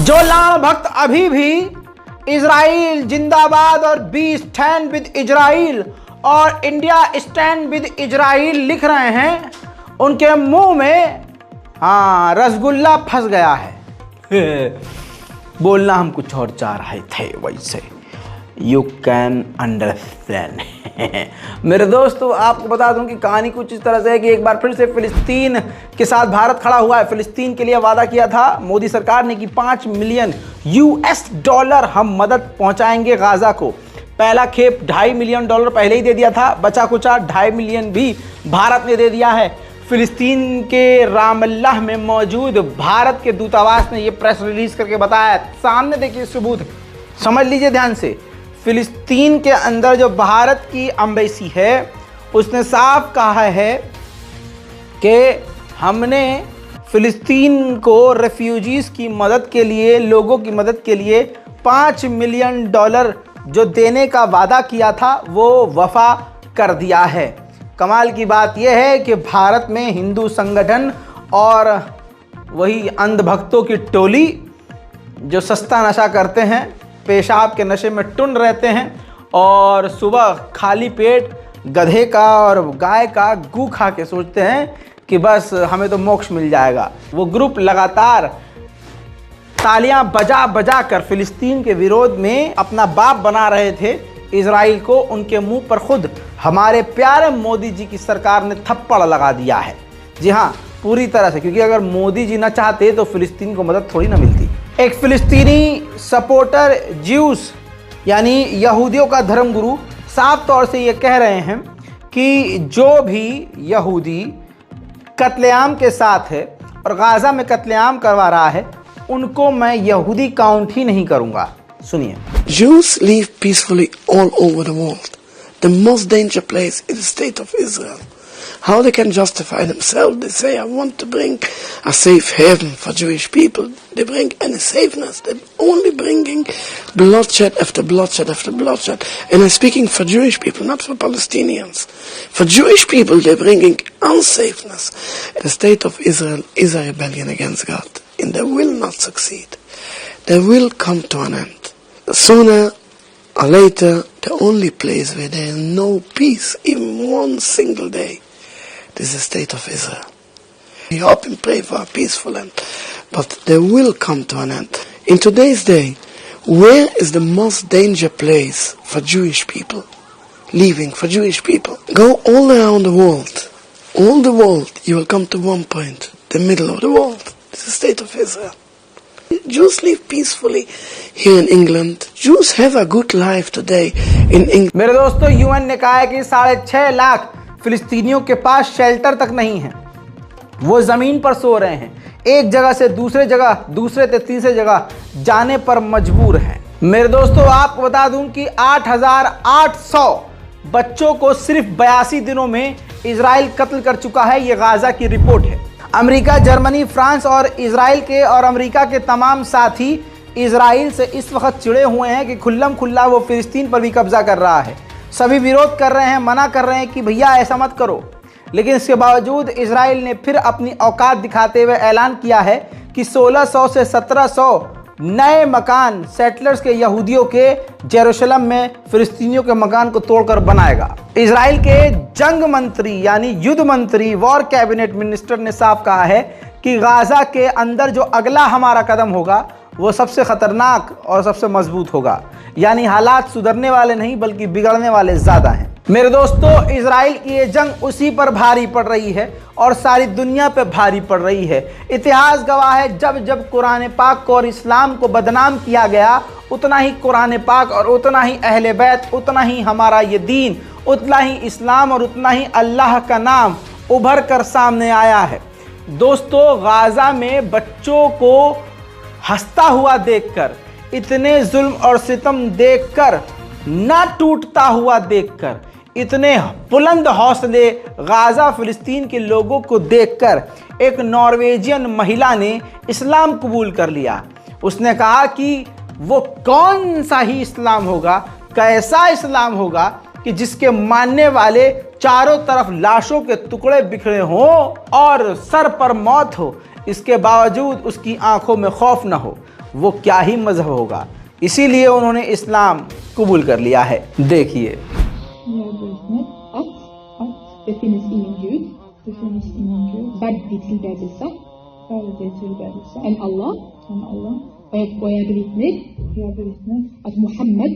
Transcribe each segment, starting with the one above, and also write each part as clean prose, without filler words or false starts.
जो लाल भक्त अभी भी इजराइल जिंदाबाद और बी स्टैंड विद इजराइल और इंडिया स्टैंड विद इजराइल लिख रहे हैं, उनके मुंह में रसगुल्ला फंस गया है। बोलना हम कुछ और चाह रहे थे, वैसे यू कैन अंडरस्टैंड। मेरे दोस्तों, आपको बता दूं कि कहानी कुछ इस तरह से है कि एक बार फिर से फिलिस्तीन के साथ भारत खड़ा हुआ है। फिलिस्तीन के लिए वादा किया था मोदी सरकार ने कि 5 मिलियन $US हम मदद पहुंचाएंगे गाजा को। पहला खेप $2.5 मिलियन पहले ही दे दिया था, बचा कुचा 2.5 मिलियन भी भारत ने दे दिया है। फिलिस्तीन के रामल्लाह में मौजूद भारत के दूतावास ने यह प्रेस रिलीज करके बताया। सामने देखिए सबूत, समझ लीजिए ध्यान से। फिलिस्तीन के अंदर जो भारत की एम्बेसी है उसने साफ कहा है कि हमने फिलिस्तीन को रेफ्यूजीज की मदद के लिए, लोगों की मदद के लिए $5 मिलियन जो देने का वादा किया था वो वफा कर दिया है। कमाल की बात यह है कि भारत में हिंदू संगठन और वही अंधभक्तों की टोली जो सस्ता नशा करते हैं, पेशाब के नशे में टुन रहते हैं और सुबह खाली पेट गधे का और गाय का गू खा के सोचते हैं कि बस हमें तो मोक्ष मिल जाएगा। वो ग्रुप लगातार तालियां बजा बजा कर फिलिस्तीन के विरोध में अपना बाप बना रहे थे इजराइल को। उनके मुंह पर खुद हमारे प्यारे मोदी जी की सरकार ने थप्पड़ लगा दिया है। जी हाँ, पूरी तरह से, क्योंकि अगर मोदी जी ना चाहते तो फिलिस्तीन को मदद थोड़ी ना मिलती। एक फिलिस्तीनी सपोर्टर ज्यूस यानी यहूदियों का धर्मगुरु साफ तौर से ये कह रहे हैं कि जो भी यहूदी कत्लेआम के साथ है और गाजा में कत्लेआम करवा रहा है उनको मैं यहूदी काउंट ही नहीं करूंगा। सुनिए। Jews live peacefully all over the world. The most dangerous place is the state of Israel. How they can justify themselves? They say, I want to bring a safe haven for Jewish people. They bring any safeness. They're only bringing bloodshed after bloodshed after bloodshed. And I'm speaking for Jewish people, not for Palestinians. For Jewish people, they're bringing unsafeness. The state of Israel is a rebellion against God. And they will not succeed. They will come to an end. Sooner or later, the only place where there is no peace, even one single day, this is the state of Israel. We hope and pray for a peaceful end, but they will come to an end. In today's day, where is the most dangerous place for Jewish people? Living for Jewish people. Go all around the world. All the world, you will come to one point, the middle of the world. This is the state of Israel. Jews live peacefully here in England. Jews have a good life today in England. मेरे दोस्तों, UN ने कहा है कि 6.5 लाख फिलिस्तीनियों के पास shelter तक नहीं है। वो जमीन पर सो रहे हैं, एक जगह से दूसरे जगह, दूसरे से तीसरे जगह जाने पर मजबूर हैं। मेरे दोस्तों, आपको बता दूं कि 8,800 बच्चों को सिर्फ 82 दिनों में इजराइल कत्ल कर चुका है। ये गाजा की रिपोर्ट है। अमेरिका, जर्मनी, फ्रांस और इजराइल के और अमेरिका के तमाम साथी इजराइल से इस वक्त चिड़े हुए हैं कि खुल्लम खुल्ला वो फिलिस्तीन पर भी कब्जा कर रहा है। सभी विरोध कर रहे हैं, मना कर रहे हैं कि भैया ऐसा मत करो। लेकिन इसके बावजूद इजराइल ने फिर अपनी औकात दिखाते हुए ऐलान किया है कि 1600 से 1700 नए मकान सेटलर्स के यहूदियों के जेरूशलम में फिलिस्तीनियों के मकान को तोड़कर बनाएगा। इजराइल के जंग मंत्री यानी युद्ध मंत्री, वॉर कैबिनेट मिनिस्टर ने साफ कहा है कि गाजा के अंदर जो अगला हमारा कदम होगा वो सबसे खतरनाक और सबसे मजबूत होगा। यानी हालात सुधरने वाले नहीं बल्कि बिगड़ने वाले ज्यादा हैं। मेरे दोस्तों, इजराइल की ये जंग उसी पर भारी पड़ रही है और सारी दुनिया पे भारी पड़ रही है। इतिहास गवाह है, जब जब कुरान पाक को और इस्लाम को बदनाम किया गया, उतना ही कुरान पाक और उतना ही अहले बैत, उतना ही हमारा ये दीन, उतना ही इस्लाम और उतना ही अल्लाह का नाम उभर कर सामने आया है। दोस्तों, गाजा में बच्चों को हंसता हुआ देखकर, इतने जुल्म और सितम देखकर, ना टूटता हुआ देखकर, इतने बुलंद हौसले गाजा फिलिस्तीन के लोगों को देखकर एक नॉर्वेजियन महिला ने इस्लाम कबूल कर लिया। उसने कहा कि वो कौन सा ही इस्लाम होगा, कैसा इस्लाम होगा कि जिसके मानने वाले चारों तरफ लाशों के टुकड़े बिखरे हों और सर पर मौत हो, इसके बावजूद उसकी आंखों में खौफ न हो। वो क्या ही मजहब होगा। इसीलिए उन्होंने इस्लाम कबूल कर लिया है। देखिए, en Allah och jag bevittnar att Muhammed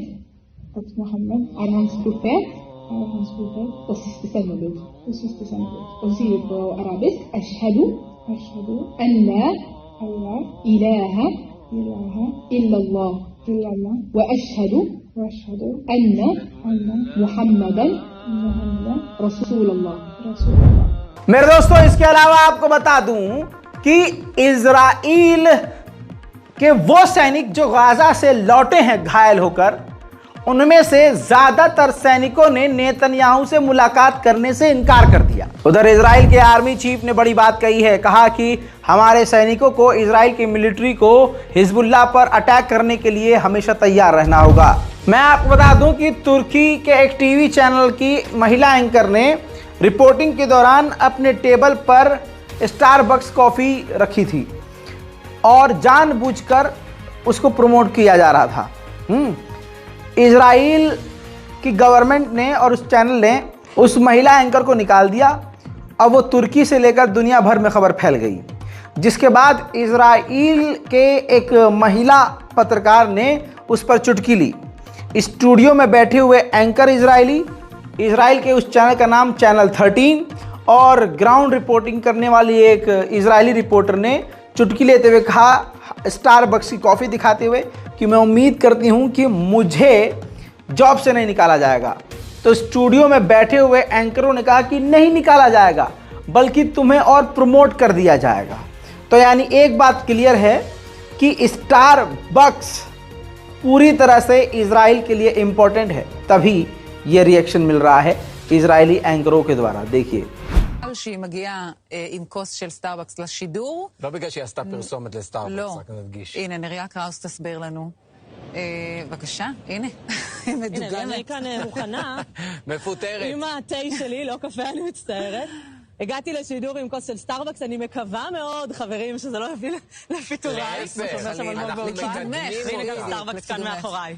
är hans profet och sista sändebud. Och så säger vi på arabisk ashhadu an la ilaha illallah wa ashhadu anna Muhammadan Rasulullah. मेरे दोस्तों, इसके अलावा आपको बता दूं कि इजराइल के वो सैनिक जो गाजा से लौटे हैं घायल होकर, उनमें से ज्यादातर सैनिकों ने नेतन्याहू से मुलाकात करने से इनकार कर दिया। उधर इजराइल के आर्मी चीफ ने बड़ी बात कही है, कहा कि हमारे सैनिकों को इजराइल की मिलिट्री को हिजबुल्लाह पर अटैक करने के लिए हमेशा तैयार रहना होगा। मैं आपको बता दूं कि तुर्की के एक टीवी चैनल की महिला एंकर ने रिपोर्टिंग के दौरान अपने टेबल पर स्टारबक्स कॉफ़ी रखी थी और जानबूझकर उसको प्रमोट किया जा रहा था। इजराइल की गवर्नमेंट ने और उस चैनल ने उस महिला एंकर को निकाल दिया। अब वो तुर्की से लेकर दुनिया भर में खबर फैल गई, जिसके बाद इजराइल के एक महिला पत्रकार ने उस पर चुटकी ली। स्टूडियो में बैठे हुए एंकर इजराइल के उस चैनल का नाम चैनल 13 और ग्राउंड रिपोर्टिंग करने वाली एक इजरायली रिपोर्टर ने चुटकी लेते हुए कहा, स्टारबक्स की कॉफ़ी दिखाते हुए, कि मैं उम्मीद करती हूं कि मुझे जॉब से नहीं निकाला जाएगा। तो स्टूडियो में बैठे हुए एंकरों ने कहा कि नहीं निकाला जाएगा, बल्कि तुम्हें और प्रमोट कर दिया जाएगा। तो यानी एक बात क्लियर है कि स्टारबक्स पूरी तरह से इजराइल के लिए इम्पोर्टेंट है, तभी ये रिएक्शन मिल रहा है इजरायली एंकरों के द्वारा। देखिए, שהיא מגיעה עם כוס של סטארבקס לשידור. לא בגלל שהיא עשתה פרסומת לסטארבקס, לא. רק נדגיש. הנה, נריה קראוס תסביר לנו. בבקשה, הנה. מדוגמת. הנה, ואני כאן מוכנה. מפוטרת. עם התה שלי, לא קפה, אני מצטערת. הגעתי לשידור עם כוס של סטארבקס, אני מקווה מאוד, חברים, שזה לא יביא לפיטוריי. להפך, אנחנו מקדמים והנה גם אותה. סטארבקס כאן מאחוריי.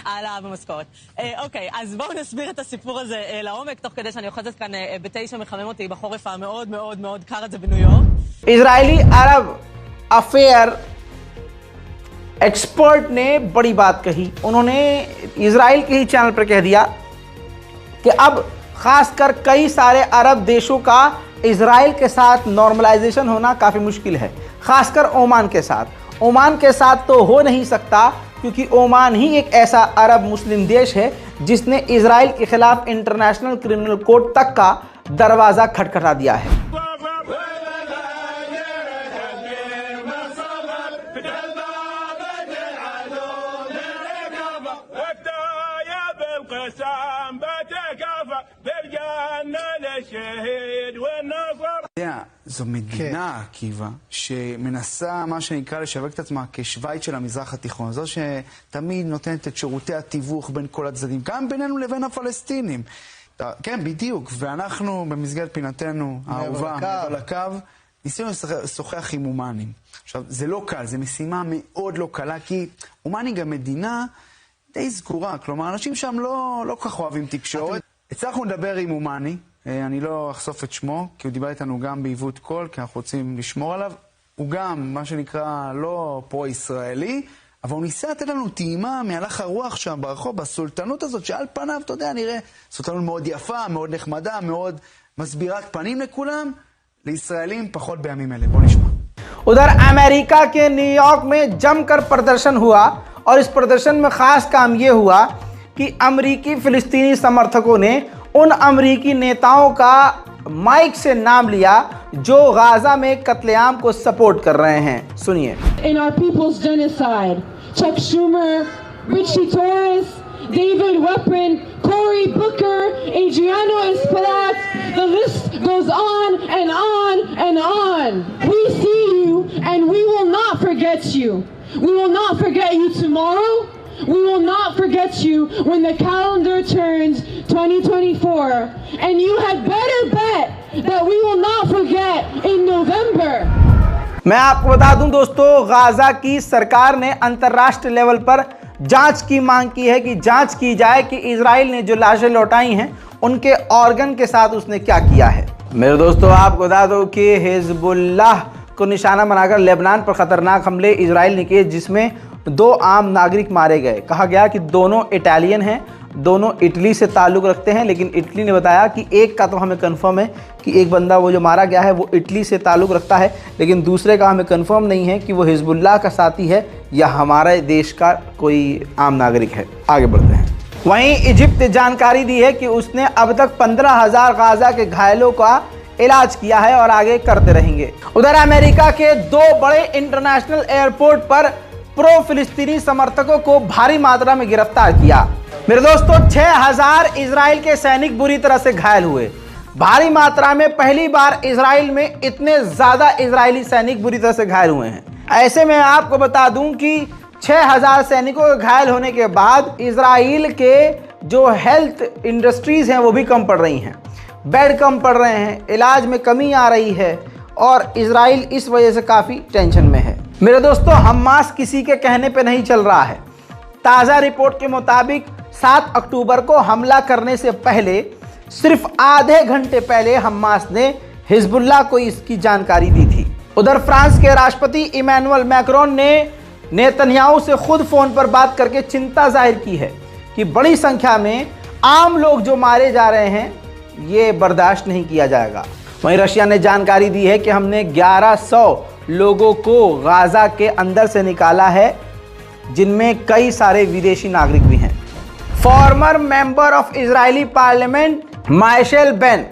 העלאה במשכורת. אוקיי, אז בואו נסביר את הסיפור הזה לעומק, תוך כדי שאני אוחזת כאן בתה שמחמם אותי בחורף המאוד מאוד מאוד קר הזה בניו יורק. इजरायली अरब अफेयर एक्सपर्ट ने बड़ी बात कही। उन्होंने इजराइल के ही चैनल पर कह दिया कि अब खासकर कई सारे अरब देशों का इजराइल के साथ नॉर्मलाइजेशन होना काफ़ी मुश्किल है, खासकर ओमान के साथ। ओमान के साथ तो हो नहीं सकता, क्योंकि ओमान ही एक ऐसा अरब मुस्लिम देश है जिसने इजराइल के खिलाफ इंटरनेशनल क्रिमिनल कोर्ट तक का दरवाज़ा खटखटा दिया है। זו מדינה, עקיבא, שמנסה מה שנקרא לשווק את עצמה כשווייץ של המזרח התיכון. זו שתמיד נותנת את שירותי התיווך בין כל הצדדים, גם בינינו לבין הפלסטינים. כן, בדיוק. ואנחנו במסגרת פינתנו האהובה, מעבר לקו, ניסינו לשוחח עם אומנים. עכשיו, זה לא קל, זו משימה מאוד לא קלה, כי אומני גם מדינה די סגורה. כלומר, אנשים שם לא כך אוהבים תקשורת. הצלחנו לדבר עם אומני, אני לא אחשוף את שמו, כי הוא דיבר איתנו גם בעיוות קול, כי אנחנו רוצים לשמור עליו. הוא גם, מה שנקרא, לא פרו-ישראלי, אבל הוא ניסה לתת לנו טעימה מהלך הרוח שם ברחוב, בסולטנות הזאת, שעל פניו, אתה יודע, נראה סולטנות מאוד יפה, מאוד נחמדה, מאוד מסבירת פנים לכולם, לישראלים פחות בימים אלה. בוא נשמע. उधर अमेरिका के न्यूयॉर्क में जमकर प्रदर्शन हुआ, और इस प्रदर्शन में खास काम ये हुआ कि अमरीकी फिलिस्तीनी समर्थकों ने उन अमरीकी नेताओं का माइक से नाम लिया जो गाजा में कत्लेआम को सपोर्ट कर रहे हैं। सुनिए। In our people's genocide, Chuck Schumer, Richie Torres, David Weprin, Cory Booker, Adriano Espaillat, the list goes on and on and on. We see you and we will not forget you. We will not forget you tomorrow. We will not forget you when the calendar turns 2024. And you had better bet that we will not forget in November. मैं आपको बता दूं दोस्तों, Gaza की सरकार ने अंतर्राष्ट्रीय level पर जांच की मांग की है कि जांच की जाए कि इजराइल ने जो लाशें लौटाई हैं उनके ऑर्गन के साथ उसने क्या किया है। मेरे दोस्तों, आपको बता दो कि हिजबुल्लाह को निशाना बनाकर लेबनान पर खतरनाक हमले इजराइल ने किए, जिसमें 2 आम नागरिक मारे गए। कहा गया कि दोनों इटालियन हैं, दोनों इटली से ताल्लुक़ रखते हैं, लेकिन इटली ने बताया कि एक का तो हमें कंफर्म है कि एक बंदा वो जो मारा गया है वो इटली से ताल्लुक़ रखता है, लेकिन दूसरे का हमें कंफर्म नहीं है कि वो हिजबुल्लाह का साथी है या हमारे देश का कोई आम नागरिक है। आगे बढ़ते हैं। वहीं इजिप्ट ने जानकारी दी है कि उसने अब तक 15,000 गाजा के घायलों का इलाज किया है और आगे करते रहेंगे। उधर अमेरिका के 2 बड़े इंटरनेशनल एयरपोर्ट पर प्रो फिलिस्तीनी समर्थकों को भारी मात्रा में गिरफ्तार किया। मेरे दोस्तों, 6,000 इजराइल के सैनिक बुरी तरह से घायल हुए। भारी मात्रा में पहली बार इजराइल में इतने ज्यादा इजरायली सैनिक बुरी तरह से घायल हुए हैं। ऐसे में आपको बता दूं कि 6,000 सैनिकों के घायल होने के बाद इजराइल के जो हेल्थ इंडस्ट्रीज हैं वो भी कम पड़ रही हैं, बेड कम पड़ रहे हैं, इलाज में कमी आ रही है और इजराइल इस वजह से काफ़ी टेंशन में है। मेरे दोस्तों, हमास किसी के कहने पे नहीं चल रहा है। ताज़ा रिपोर्ट के मुताबिक 7 अक्टूबर को हमला करने से पहले सिर्फ आधे घंटे पहले हमास ने हिजबुल्लाह को इसकी जानकारी दी थी। उधर फ्रांस के राष्ट्रपति इमैनुअल मैक्रोन ने नेतन्याहू से खुद फोन पर बात करके चिंता जाहिर की है कि बड़ी संख्या में आम लोग जो मारे जा रहे हैं ये बर्दाश्त नहीं किया जाएगा। वहीं रशिया ने जानकारी दी है कि हमने 1100 लोगों को गाजा के अंदर से निकाला है, जिनमें कई सारे विदेशी नागरिक भी हैं। Former member of Israeli parliament Michel Ben,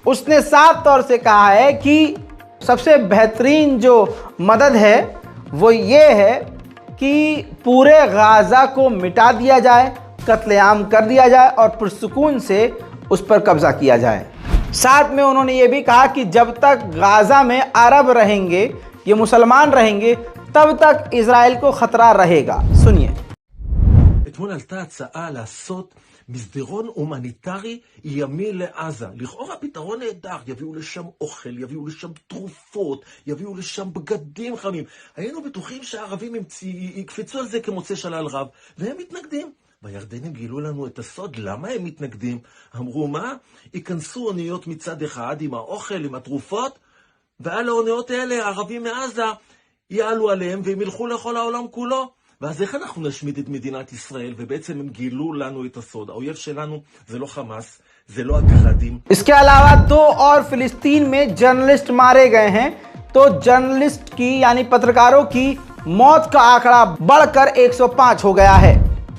उसने साफ तौर से कहा है कि सबसे बेहतरीन जो मदद है वो ये है कि पूरे गाजा को मिटा दिया जाए, कत्लेआम कर दिया जाए और पुरसुकून से उस पर कब्जा किया जाए। साथ में उन्होंने ये भी कहा कि जब तक गाजा में अरब रहेंगे, ये मुसलमान रहेंगे, तब तक इजराइल को खतरा रहेगा। सुनिए। אתמול עלתה הצעה לעשות מסדרון הומניטרי ימי לעזה. לכאורה פתרון נהדר, יביאו לשם אוכל, יביאו לשם תרופות, יביאו לשם בגדים חמים. היינו בטוחים שהערבים יקפצו על זה כמוצא שלל רב, והם מתנגדים. והירדנים גילו לנו את הסוד, למה הם מתנגדים? אמרו מה? ייכנסו אוניות מצד אחד עם האוכל, עם התרופות, ועל האוניות האלה הערבים מעזה יעלו עליהם והם ילכו לכל העולם כולו. ואז איך אנחנו נשמיד את מדינת ישראל? ובעצם הם גילו לנו את הסוד. האויב שלנו זה לא חמאס, זה לא הגרדים. इसके अलावा 2 और फिलिस्तीन में जर्नलिस्ट मारे गए हैं। तो जर्नलिस्ट की यानी पत्रकारों की मौत का आंकड़ा बढ़कर 105 हो गया है।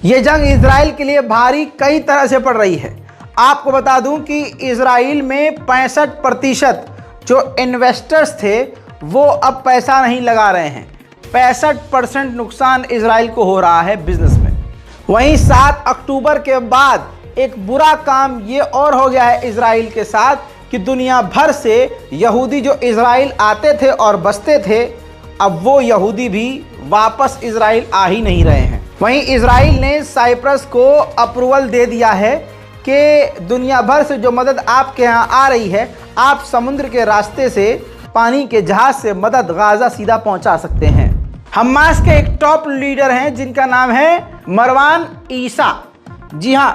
यह जंग इजराइल के लिए भारी कई तरह से पड़ रही है। आपको बता दूं कि इजराइल में 65% जो इन्वेस्टर्स थे वो अब पैसा नहीं लगा रहे हैं। 65% नुकसान इजराइल को हो रहा है बिजनेस में। वहीं 7 अक्टूबर के बाद एक बुरा काम ये और हो गया है इजराइल के साथ कि दुनिया भर से यहूदी जो इजराइल आते थे और बसते थे, अब वो यहूदी भी वापस इजराइल आ ही नहीं रहे हैं। वहीं इजराइल ने साइप्रस को अप्रूवल दे दिया है कि दुनिया भर से जो मदद आपके यहाँ आ रही है, आप समुद्र के रास्ते से पानी के जहाज से मदद गाजा सीधा पहुंचा सकते हैं। हमास के एक टॉप लीडर हैं जिनका नाम है मरवान ईसा। जी हाँ,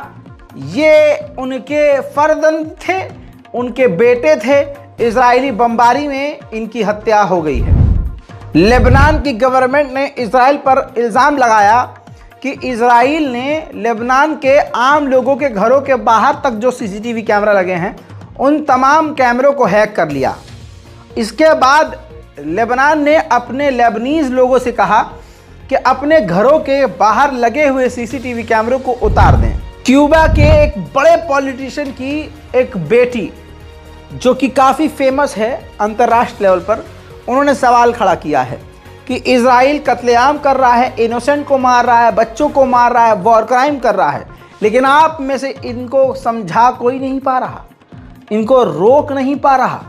ये उनके फर्जंद थे, उनके बेटे थे। इजरायली बमबारी में इनकी हत्या हो गई है। लेबनान की गवर्नमेंट ने इजराइल पर इल्ज़ाम लगाया कि इजराइल ने लेबनान के आम लोगों के घरों के बाहर तक जो सीसीटीवी कैमरा लगे हैं उन तमाम कैमरों को हैक कर लिया। इसके बाद लेबनान ने अपने लेबनीज लोगों से कहा कि अपने घरों के बाहर लगे हुए सीसीटीवी कैमरों को उतार दें। क्यूबा के एक बड़े पॉलिटिशियन की एक बेटी जो कि काफ़ी फेमस है अंतर्राष्ट्रीय लेवल पर, उन्होंने सवाल खड़ा किया है कि इजराइल कत्लेआम कर रहा है, इनोसेंट को मार रहा है, बच्चों को मार रहा है, वॉर क्राइम कर रहा है, लेकिन आप में से इनको समझा कोई नहीं पा रहा, इनको रोक नहीं पा रहा।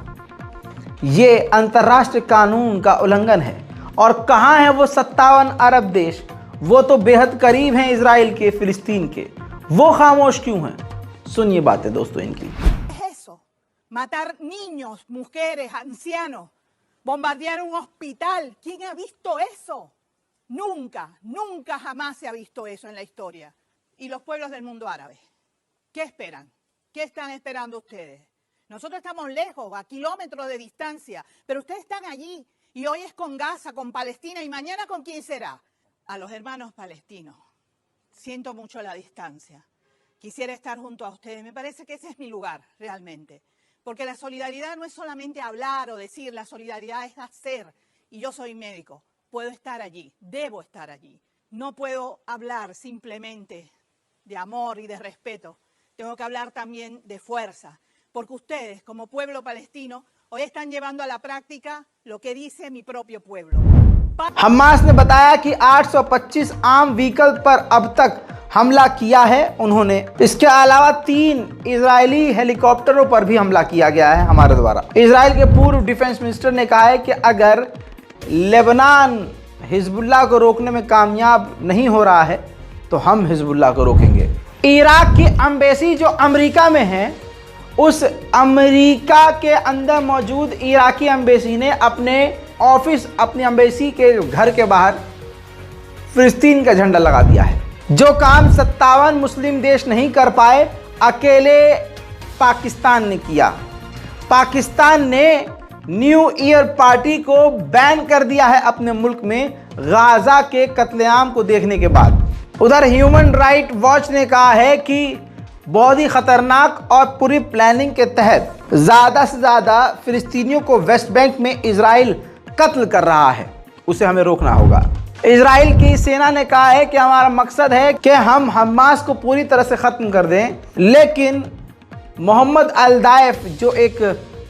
ये अंतर्राष्ट्रीय कानून का उल्लंघन है। और कहाँ है वो 57 अरब देश, वो तो बेहद करीब हैं इजराइल के, फिलिस्तीन के, वो खामोश क्यों हैं? सुनिए बातें दोस्तों इनकी। Matar niños, mujeres, ancianos, bombardear un hospital. ¿Quién ha visto eso? Nunca, nunca jamás se ha visto eso en la historia. Y los pueblos del mundo árabe, ¿qué esperan? ¿Qué están esperando ustedes? Nosotros estamos lejos, a kilómetros de distancia, pero ustedes están allí. Y hoy es con Gaza, con Palestina, y mañana ¿con quién será? A los hermanos palestinos. Siento mucho la distancia. Quisiera estar junto a ustedes. Me parece que ese es mi lugar, realmente. Porque la solidaridad no es solamente hablar o decir, la solidaridad es hacer. Y yo soy médico. Puedo estar allí, debo estar allí. No puedo hablar simplemente de amor y de respeto. Tengo que hablar también de fuerza. Porque ustedes, como pueblo palestino, hoy están llevando a la práctica lo que dice mi propio pueblo. Hamas ने बताया कि 825 आम vehicle पर अब तक हमला किया है उन्होंने। इसके अलावा 3 इजरायली हेलीकॉप्टरों पर भी हमला किया गया है हमारे द्वारा। इजराइल के पूर्व डिफेंस मिनिस्टर ने कहा है कि अगर लेबनान हिजबुल्लाह को रोकने में कामयाब नहीं हो रहा है तो हम हिजबुल्लाह को रोकेंगे। इराक की एम्बेसी जो अमेरिका में है, उस अमेरिका के अंदर मौजूद इराकी एम्बेसी ने अपने ऑफिस, अपनी एम्बेसी के घर के बाहर फिलिस्तीन का झंडा लगा दिया है। जो काम 57 मुस्लिम देश नहीं कर पाए, अकेले पाकिस्तान ने किया। पाकिस्तान ने न्यू ईयर पार्टी को बैन कर दिया है अपने मुल्क में, गाजा के कत्लेआम को देखने के बाद। उधर ह्यूमन राइट वॉच ने कहा है कि बहुत ही खतरनाक और पूरी प्लानिंग के तहत ज़्यादा से ज़्यादा फिलिस्तीनियों को वेस्ट बैंक में इजराइल कत्ल कर रहा है, उसे हमें रोकना होगा। इजराइल की सेना ने कहा है कि हमारा मकसद है कि हम हमास को पूरी तरह से ख़त्म कर दें, लेकिन मोहम्मद अल-दाइफ जो एक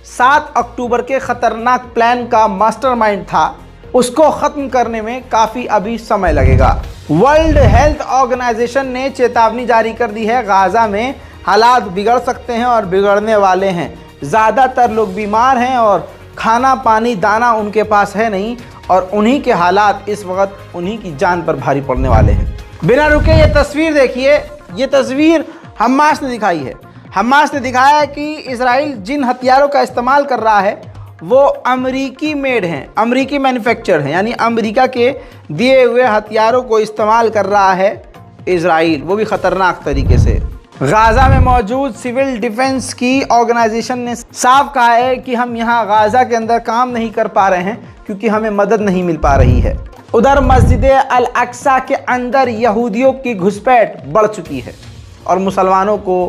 7 अक्टूबर के ख़तरनाक प्लान का मास्टरमाइंड था, उसको ख़त्म करने में काफ़ी अभी समय लगेगा। वर्ल्ड हेल्थ ऑर्गेनाइजेशन ने चेतावनी जारी कर दी है, गाज़ा में हालात बिगड़ सकते हैं और बिगड़ने वाले हैं। ज़्यादातर लोग बीमार हैं और खाना पानी दाना उनके पास है नहीं, और उन्हीं के हालात इस वक्त उन्हीं की जान पर भारी पड़ने वाले हैं। बिना रुके ये तस्वीर देखिए, ये तस्वीर हमास ने दिखाई है। हमास ने दिखाया है कि इजराइल जिन हथियारों का इस्तेमाल कर रहा है वो अमरीकी मेड हैं, अमरीकी मैन्युफैक्चर हैं, यानी अमेरिका के दिए हुए हथियारों को इस्तेमाल कर रहा है इजराइल, वो भी ख़तरनाक तरीके से। गाज़ा में मौजूद सिविल डिफेंस की ऑर्गेनाइजेशन ने साफ कहा है कि हम यहाँ गाज़ा के अंदर काम नहीं कर पा रहे हैं क्योंकि हमें मदद नहीं मिल पा रही है। उधर मस्जिद अल अक्सा के अंदर यहूदियों की घुसपैठ बढ़ चुकी है और मुसलमानों को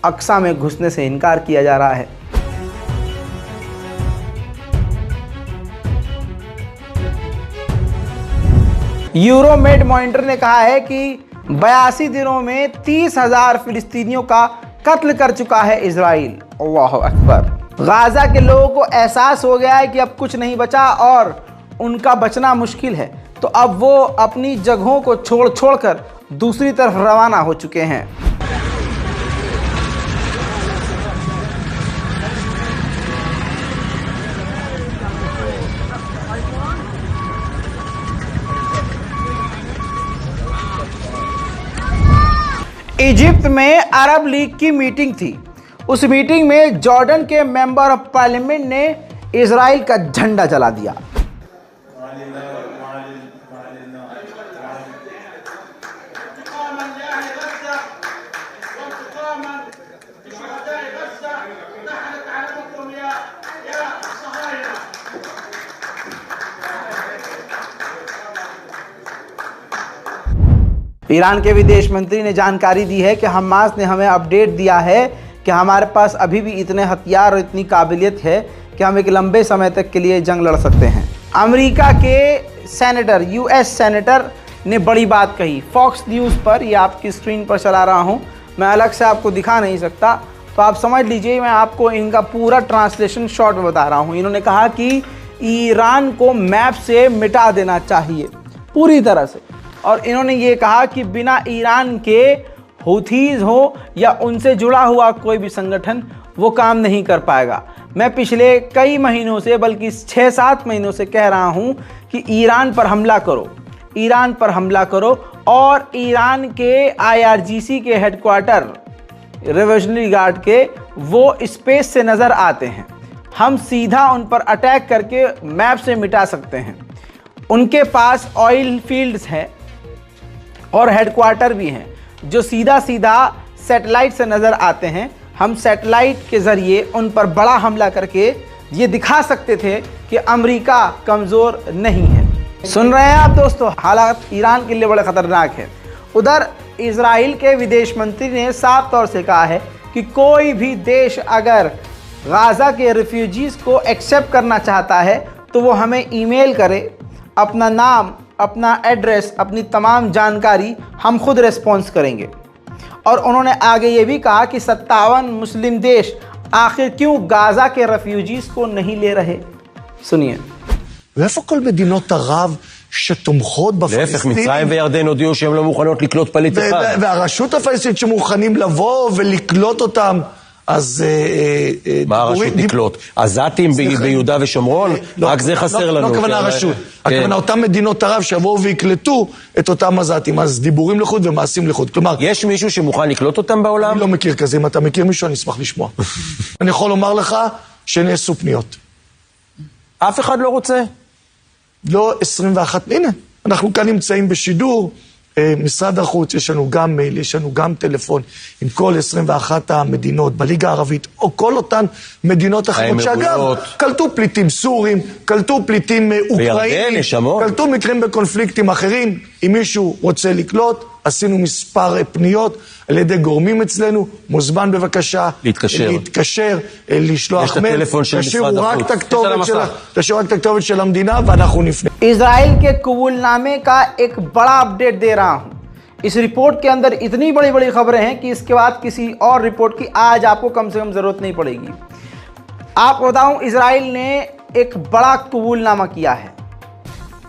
अक्सा में घुसने से इनकार किया जा रहा है। यूरोमेड मॉनिटर ने कहा है कि 82 दिनों में 30,000 फिलिस्तीनियों का कत्ल कर चुका है इजराइल। अल्लाहु अकबर। गाज़ा के लोगों को एहसास हो गया है कि अब कुछ नहीं बचा और उनका बचना मुश्किल है, तो अब वो अपनी जगहों को छोड़कर दूसरी तरफ रवाना हो चुके हैं। इजिप्ट में अरब लीग की मीटिंग थी। उस मीटिंग में जॉर्डन के मेंबर ऑफ पार्लियामेंट ने इजराइल का झंडा जला दिया। ईरान के विदेश मंत्री ने जानकारी दी है कि हमास ने हमें अपडेट दिया है कि हमारे पास अभी भी इतने हथियार और इतनी काबिलियत है कि हम एक लंबे समय तक के लिए जंग लड़ सकते हैं। अमेरिका के सेनेटर, यूएस सेनेटर ने बड़ी बात कही फॉक्स न्यूज़ पर, ये आपकी स्क्रीन पर चला रहा हूँ, मैं अलग से आपको दिखा नहीं सकता, तो आप समझ लीजिए, मैं आपको इनका पूरा ट्रांसलेशन शॉर्ट में बता रहा हूँ। इन्होंने कहा कि ईरान को मैप से मिटा देना चाहिए पूरी तरह से, और इन्होंने ये कहा कि बिना ईरान के हुथीज़ हो या उनसे जुड़ा हुआ कोई भी संगठन वो काम नहीं कर पाएगा। मैं पिछले कई महीनों से, बल्कि 6-7 महीनों से कह रहा हूँ कि ईरान पर हमला करो, ईरान पर हमला करो, और ईरान के IRGC के हेडक्वार्टर, रिवोल्यूशनरी गार्ड के, वो स्पेस से नज़र आते हैं। हम सीधा उन पर अटैक करके मैप से मिटा सकते हैं। उनके पास ऑयल फील्ड्स हैं और हेडक्वार्टर भी हैं जो सीधा सीधा सैटेलाइट से नज़र आते हैं। हम सैटेलाइट के ज़रिए उन पर बड़ा हमला करके ये दिखा सकते थे कि अमेरिका कमज़ोर नहीं है। सुन रहे हैं आप दोस्तों, हालात ईरान के लिए बड़े ख़तरनाक है। उधर इजराइल के विदेश मंत्री ने साफ तौर से कहा है कि कोई भी देश अगर गाज़ा के रेफ्यूजीज़ को एक्सेप्ट करना चाहता है तो वो हमें ईमेल करे, अपना नाम, अपना एड्रेस, अपनी तमाम जानकारी, हम खुद रिस्पॉन्स करेंगे। और उन्होंने आगे ये भी कहा कि 57 मुस्लिम देश आखिर क्यों गाज़ा के रेफ्यूजीज़ को नहीं ले रहे। सुनिए। ואיפה כל מדינות ערב שתומכות בפלסטינים? להפך, מצרים וירדן הודיעו שהן לא מוכנות לקלוט פליט אחד. והרשות הפלסטינית שמוכנים לבוא ולקלוט אותם, אז... מה הרשות לקלוט? עזתים ביהודה ושומרון? רק זה חסר לנו. לא הכוונה הרשות. הכוונה אותם מדינות ערב שיבואו ויקלטו את אותם עזתים. אז דיבורים לחוד ומעשים לחוד. כלומר... יש מישהו שמוכן לקלוט אותם בעולם? אני לא מכיר כזה. אם אתה מכיר מישהו, אני אשמח לשמוע. אני יכול לומר לך שנעשו פניות. אף אחד לא רוצה? לא 21, הנה, אנחנו כאן נמצאים בשידור, משרד החוץ, יש לנו גם מייל, יש לנו גם טלפון, עם כל 21 המדינות בליגה הערבית, או כל אותן מדינות אחרות, שאגב, קלטו פליטים סורים, קלטו פליטים אוקראינים, קלטו מקרים בקונפליקטים אחרים, אם מישהו רוצה לקלוט, עשינו מספר פניות על ידי גורמים אצלנו, מוזמן בבקשה להתקשר, לשלוח מייל, תשאירו רק את הכתובת של המדינה ואנחנו נפנה. इजराइल के कबूलनामे का एक बड़ा अपडेट दे रहा हूं। इस रिपोर्ट के अंदर इतनी बड़ी बड़ी खबरें हैं कि इसके बाद किसी और रिपोर्ट की आज आपको कम से कम ज़रूरत नहीं पड़ेगी। आपको बताऊं, इजराइल ने एक बड़ा कबूलनामा किया है।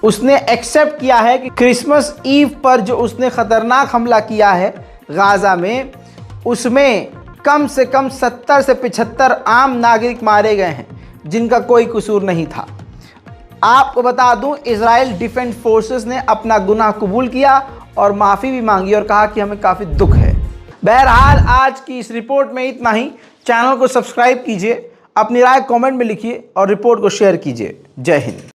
उसने एक्सेप्ट किया है कि क्रिसमस ईव पर जो उसने ख़तरनाक हमला किया है गाज़ा में, उसमें कम से कम 70 से 75 आम नागरिक मारे गए हैं जिनका कोई कसूर नहीं था। आपको बता दूं, इजराइल डिफेंस फोर्सेस ने अपना गुनाह कबूल किया और माफ़ी भी मांगी और कहा कि हमें काफ़ी दुख है। बहरहाल आज की इस रिपोर्ट में इतना ही। चैनल को सब्सक्राइब कीजिए, अपनी राय कमेंट में लिखिए और रिपोर्ट को शेयर कीजिए। जय हिंद।